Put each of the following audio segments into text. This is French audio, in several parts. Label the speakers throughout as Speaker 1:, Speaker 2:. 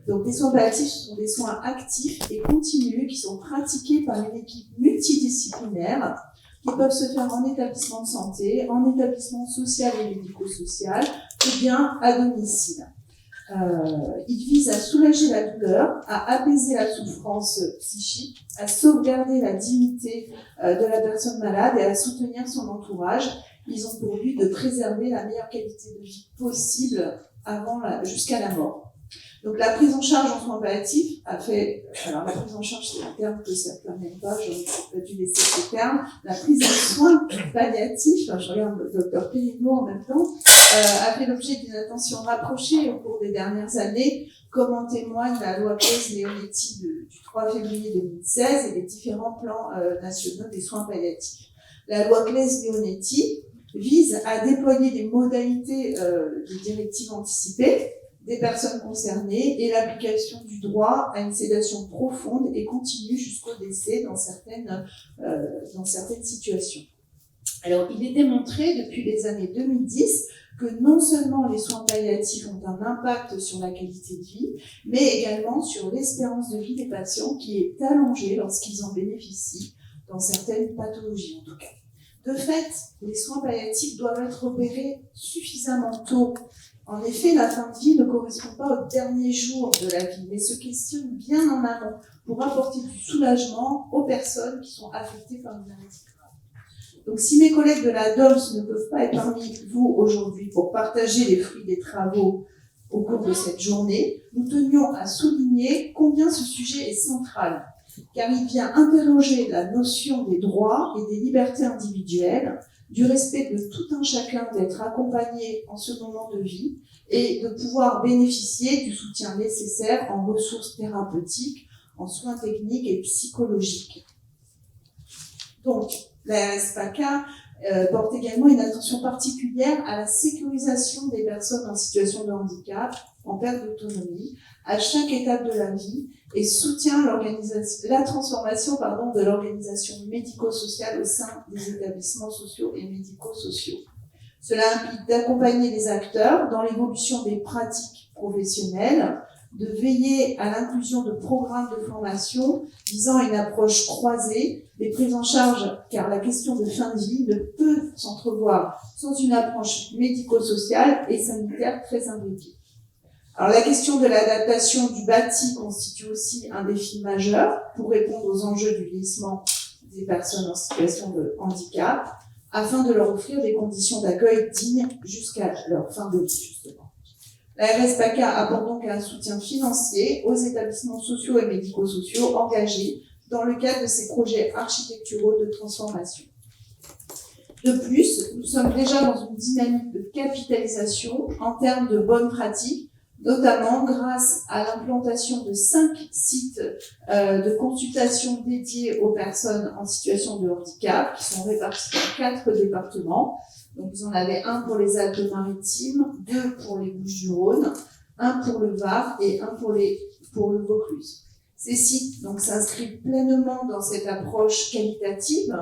Speaker 1: Donc les soins palliatifs sont des soins actifs et continus qui sont pratiqués par une équipe multidisciplinaire qui peuvent se faire en établissement de santé, en établissement social et médico-social, ou bien à domicile. Il vise à soulager la douleur, à apaiser la souffrance psychique, à sauvegarder la dignité de la personne malade et à soutenir son entourage. Ils ont pour but de préserver la meilleure qualité de vie possible jusqu'à la mort. Donc la prise en charge en soins palliatifs alors la prise en charge c'est un terme que certains n'aiment pas, j'aurais dû laisser ce terme. La prise en soins palliatifs, je regarde le docteur Périgno en même temps, a fait l'objet d'une attention rapprochée au cours des dernières années, comme en témoigne la loi Claeys-Leonetti du 3 février 2016 et les différents plans nationaux des soins palliatifs. La loi Claeys-Leonetti vise à déployer des modalités de directives anticipées des personnes concernées et l'application du droit à une sédation profonde et continue jusqu'au décès dans certaines situations. Alors, il est démontré depuis les années 2010 que non seulement les soins palliatifs ont un impact sur la qualité de vie, mais également sur l'espérance de vie des patients qui est allongée lorsqu'ils en bénéficient, dans certaines pathologies en tout cas. De fait, les soins palliatifs doivent être opérés suffisamment tôt. En effet, la fin de vie ne correspond pas au dernier jour de la vie, mais se questionne bien en amont pour apporter du soulagement aux personnes qui sont affectées par une maladie grave. Donc, si mes collègues de la DOMS ne peuvent pas être parmi vous aujourd'hui pour partager les fruits des travaux au cours de cette journée, nous tenions à souligner combien ce sujet est central, car il vient interroger la notion des droits et des libertés individuelles, du respect de tout un chacun d'être accompagné en ce moment de vie et de pouvoir bénéficier du soutien nécessaire en ressources thérapeutiques, en soins techniques et psychologiques. Donc, la RSPACA porte également une attention particulière à la sécurisation des personnes en situation de handicap, en perte d'autonomie, à chaque étape de la vie et soutient la transformation de l'organisation médico-sociale au sein des établissements sociaux et médico-sociaux. Cela implique d'accompagner les acteurs dans l'évolution des pratiques professionnelles, de veiller à l'inclusion de programmes de formation visant à une approche croisée des prises en charge, car la question de fin de vie ne peut s'entrevoir sans une approche médico-sociale et sanitaire très imbriquée. Alors la question de l'adaptation du bâti constitue aussi un défi majeur pour répondre aux enjeux du vieillissement des personnes en situation de handicap, afin de leur offrir des conditions d'accueil dignes jusqu'à leur fin de vie, justement. La RSPACA apporte donc un soutien financier aux établissements sociaux et médico-sociaux engagés dans le cadre de ces projets architecturaux de transformation. De plus, nous sommes déjà dans une dynamique de capitalisation en termes de bonnes pratiques, notamment grâce à l'implantation de 5 sites de consultation dédiés aux personnes en situation de handicap, qui sont répartis dans 4 départements. Donc vous en avez un pour les Alpes-Maritimes, 2 pour les Bouches-du-Rhône, 1 pour le Var et 1 pour le Vaucluse. Ces sites donc s'inscrivent pleinement dans cette approche qualitative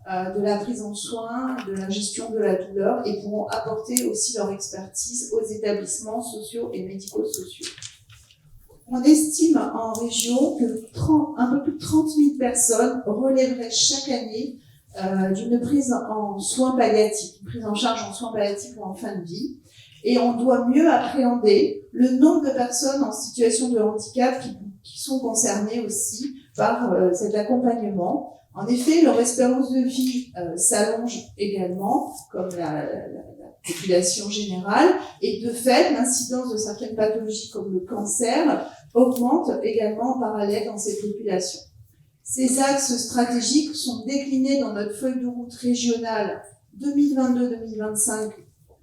Speaker 1: de la prise en soin, de la gestion de la douleur et pourront apporter aussi leur expertise aux établissements sociaux et médico-sociaux. On estime en région que un peu plus de 30 000 personnes relèveraient chaque année d'une prise en soins palliatifs, une prise en charge en soins palliatifs ou en fin de vie. Et on doit mieux appréhender le nombre de personnes en situation de handicap qui sont concernées aussi par cet accompagnement. En effet, leur espérance de vie s'allonge également, comme la population générale, et de fait, l'incidence de certaines pathologies comme le cancer augmente également en parallèle dans ces populations. Ces axes stratégiques sont déclinés dans notre feuille de route régionale 2022-2025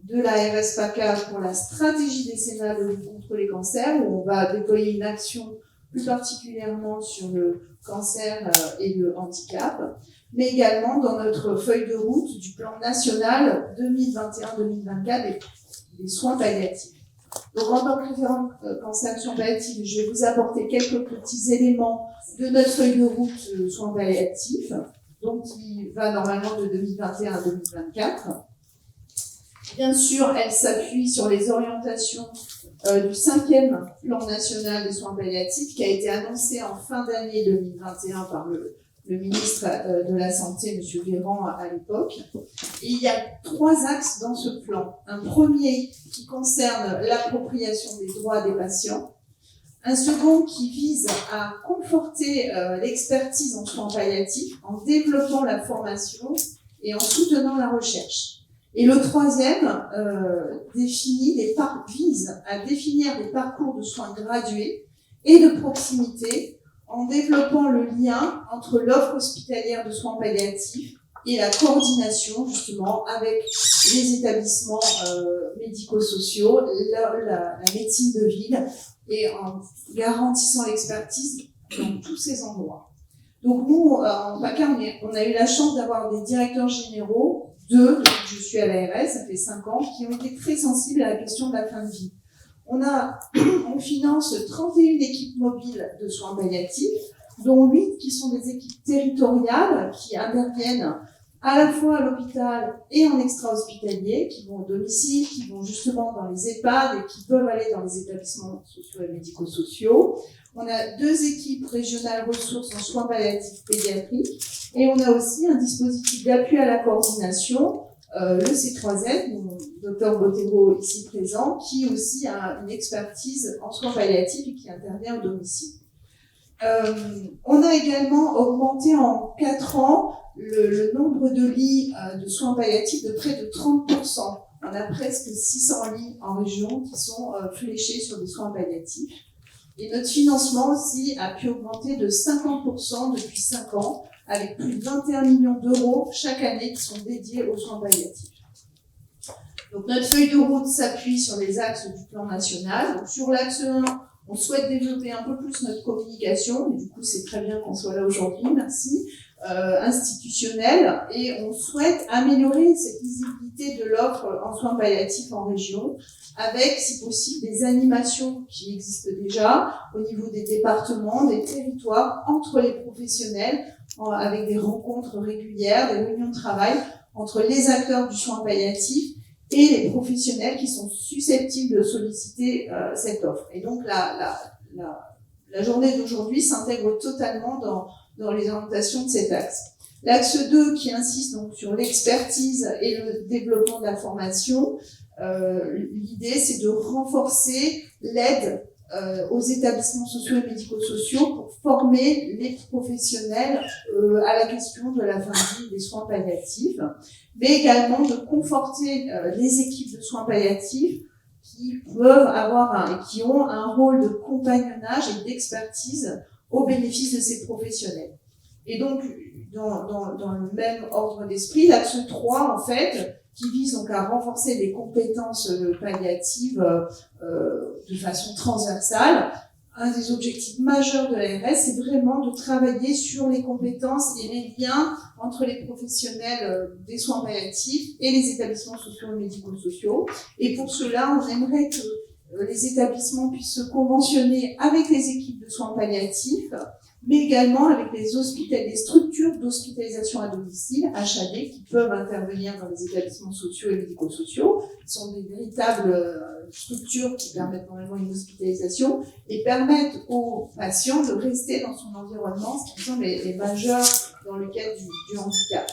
Speaker 1: de la RSPACA pour la stratégie décennale de lutte contre les cancers, où on va déployer une action plus particulièrement sur le cancer et le handicap, mais également dans notre feuille de route du plan national 2021-2024 des soins palliatifs. Donc, en tant que référent cancer soins palliatifs, je vais vous apporter quelques petits éléments de notre feuille de route soins palliatifs, donc qui va normalement de 2021 à 2024. Bien sûr, elle s'appuie sur les orientations du 5e plan national des soins palliatifs qui a été annoncé en fin d'année 2021 par le ministre de la Santé, M. Véran, à l'époque. Et il y a 3 axes dans ce plan. Un premier qui concerne l'appropriation des droits des patients. Un second qui vise à conforter l'expertise en soins palliatifs en développant la formation et en soutenant la recherche. Et le troisième vise à définir des parcours de soins gradués et de proximité en développant le lien entre l'offre hospitalière de soins palliatifs et la coordination justement avec les établissements médico-sociaux, la médecine de ville, et en garantissant l'expertise dans tous ces endroits. Donc nous, en PACA, on a eu la chance d'avoir des directeurs généraux, 2, depuis que je suis à l'ARS, ça fait 5 ans, qui ont été très sensibles à la question de la fin de vie. On finance 31 équipes mobiles de soins palliatifs, dont 8 qui sont des équipes territoriales qui interviennent à la fois à l'hôpital et en extra-hospitalier, qui vont au domicile, qui vont justement dans les EHPAD et qui peuvent aller dans les établissements sociaux et médico-sociaux. On a 2 équipes régionales ressources en soins palliatifs pédiatriques et on a aussi un dispositif d'appui à la coordination, le C3Z, mon docteur Bottero ici présent, qui aussi a une expertise en soins palliatifs et qui intervient au domicile. On a également augmenté en 4 ans le nombre de lits de soins palliatifs de près de 30%. On a presque 600 lits en région qui sont fléchés sur des soins palliatifs. Et notre financement aussi a pu augmenter de 50% depuis 5 ans, avec plus de 21 millions d'euros chaque année qui sont dédiés aux soins palliatifs. Donc notre feuille de route s'appuie sur les axes du plan national. Donc, sur l'axe 1, on souhaite développer un peu plus notre communication, et du coup c'est très bien qu'on soit là aujourd'hui, merci, institutionnelle, et on souhaite améliorer cette visibilité de l'offre en soins palliatifs en région, avec, si possible, des animations qui existent déjà au niveau des départements, des territoires, entre les professionnels, avec des rencontres régulières, des réunions de travail entre les acteurs du soin palliatif et les professionnels qui sont susceptibles de solliciter cette offre. Et donc la journée d'aujourd'hui s'intègre totalement dans les orientations de cet axe. L'axe 2 qui insiste donc sur l'expertise et le développement de la formation, l'idée c'est de renforcer l'aide aux établissements sociaux et médico-sociaux pour former les professionnels à la question de la fin de vie des soins palliatifs, mais également de conforter les équipes de soins palliatifs qui peuvent avoir qui ont un rôle de compagnonnage et d'expertise au bénéfice de ces professionnels. Et donc, dans le même ordre d'esprit, l'axe 3, en fait, qui vise donc à renforcer les compétences palliatives de façon transversale. Un des objectifs majeurs de l'ARS, c'est vraiment de travailler sur les compétences et les liens entre les professionnels des soins palliatifs et les établissements sociaux et médico-sociaux. Et pour cela, on aimerait que les établissements puissent se conventionner avec les équipes de soins palliatifs, mais également avec les structures d'hospitalisation à domicile, HAD, qui peuvent intervenir dans les établissements sociaux et médico-sociaux. Ce sont des véritables structures qui permettent normalement une hospitalisation et permettent aux patients de rester dans son environnement, ce qui me semble est majeur dans le cadre du handicap.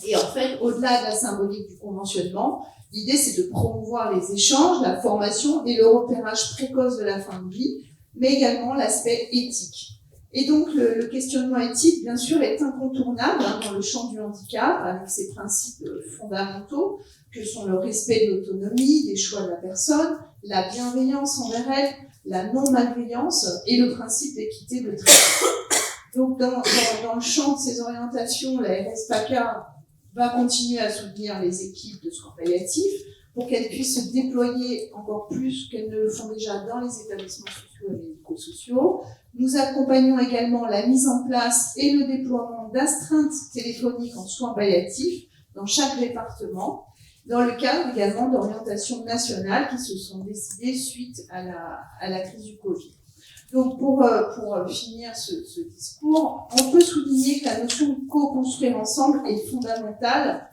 Speaker 1: Et en fait, au-delà de la symbolique du conventionnement, l'idée c'est de promouvoir les échanges, la formation et le repérage précoce de la fin de vie, mais également l'aspect éthique. Et donc, le questionnement éthique, bien sûr, est incontournable dans le champ du handicap, avec ses principes fondamentaux, que sont le respect de l'autonomie, des choix de la personne, la bienveillance envers elle, la non-malveillance et le principe d'équité de traitement. Donc, dans le champ de ces orientations, la RS-PACA va continuer à soutenir les équipes de soins palliatifs pour qu'elles puissent se déployer encore plus qu'elles ne le font déjà dans les établissements sociaux et médico-sociaux. Nous accompagnons également la mise en place et le déploiement d'astreintes téléphoniques en soins palliatifs dans chaque département, dans le cadre également d'orientations nationales qui se sont décidées suite à la crise du Covid. Donc pour finir ce discours, on peut souligner que la notion de co-construire ensemble est fondamentale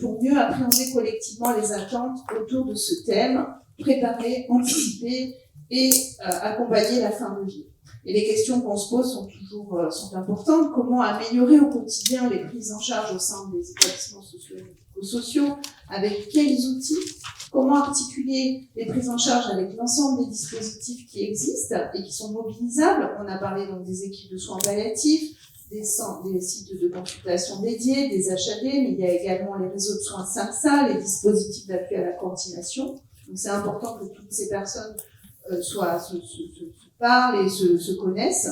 Speaker 1: pour mieux appréhender collectivement les attentes autour de ce thème, préparer, anticiper et accompagner la fin de vie. Et les questions qu'on se pose sont importantes. Comment améliorer au quotidien les prises en charge au sein des établissements sociaux et médico-sociaux? Avec quels outils? Comment articuler les prises en charge avec l'ensemble des dispositifs qui existent et qui sont mobilisables? On a parlé donc des équipes de soins palliatifs, des sites de consultation dédiés, des HAD, mais il y a également les réseaux de soins SAMSA, les dispositifs d'appui à la coordination. Donc c'est important que toutes ces personnes se parlent et se connaissent.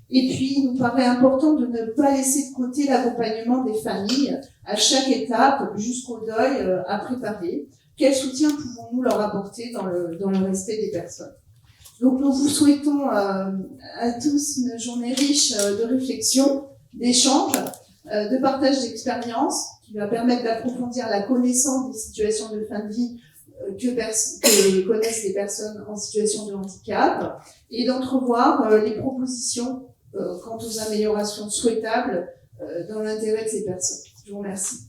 Speaker 1: Et puis, il nous paraît important de ne pas laisser de côté l'accompagnement des familles à chaque étape jusqu'au deuil à préparer. Quel soutien pouvons-nous leur apporter dans le respect des personnes? Donc, nous vous souhaitons à tous une journée riche de réflexion, d'échange, de partage d'expériences qui va permettre d'approfondir la connaissance des situations de fin de vie que connaissent les personnes en situation de handicap et d'entrevoir les propositions quant aux améliorations souhaitables dans l'intérêt de ces personnes. Je vous remercie.